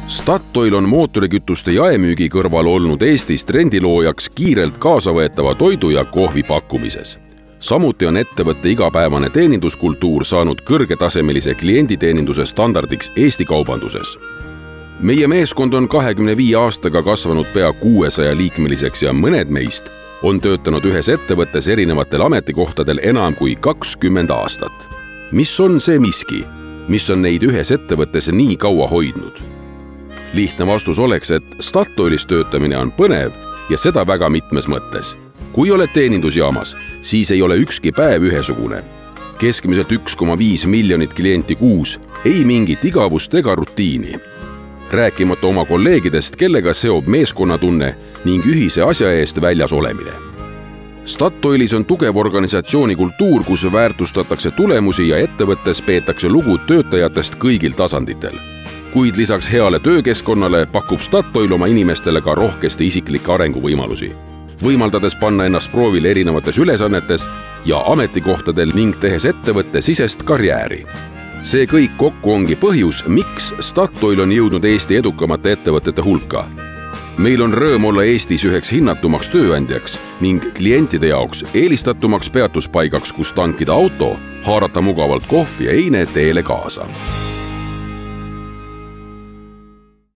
Statoil on mootorikütuste jaemüügi kõrval olnud Eestis trendiloojaks kiirelt kaasavõetava toidu ja kohvi pakkumises. Samuti on ettevõtte igapäevane teeninduskultuur saanud kõrgetasemelise klienditeeninduse standardiks Eesti kaubanduses. Meie meeskond on 25 aastaga kasvanud pea 600 liikmeliseks ja mõned meist on töötanud ühes ettevõttes erinevatel ametikohtadel enam kui 20 aastat. Mis on see miski, mis on neid ühes ettevõttes nii kaua hoidnud? Lihtne vastus oleks, et Statoilis töötamine on põnev ja seda väga mitmes mõttes. Kui oled teenindusjaamas, siis ei ole ükski päev ühesugune. Keskmiselt 1,5 miljonit klienti kuus, ei mingit igavust ega rutiini. Rääkimata oma kolleegidest, kellega seob meeskonnatunne ning ühise asja eest väljas olemine. Statoilis on tugev organisatsiooni kultuur, kus väärtustatakse tulemusi ja ettevõttes peetakse lugu töötajatest kõigil tasanditel. Kuid lisaks heale töökeskkonnale pakub Statoil oma inimestele ka rohkesti isiklikke arenguvõimalusi, võimaldades panna ennast proovile erinevates ülesannetes ja ametikohtadel ning tehes ettevõtte sisest karjääri. See kõik kokku ongi põhjus, miks Statoil on jõudnud Eesti edukamate ettevõtete hulka. Meil on rõõm olla Eestis üheks hinnatumaks tööandjaks ning klientide jaoks eelistatumaks peatuspaigaks, kus tankida auto, haarata mugavalt kohvi ja eine teele kaasa.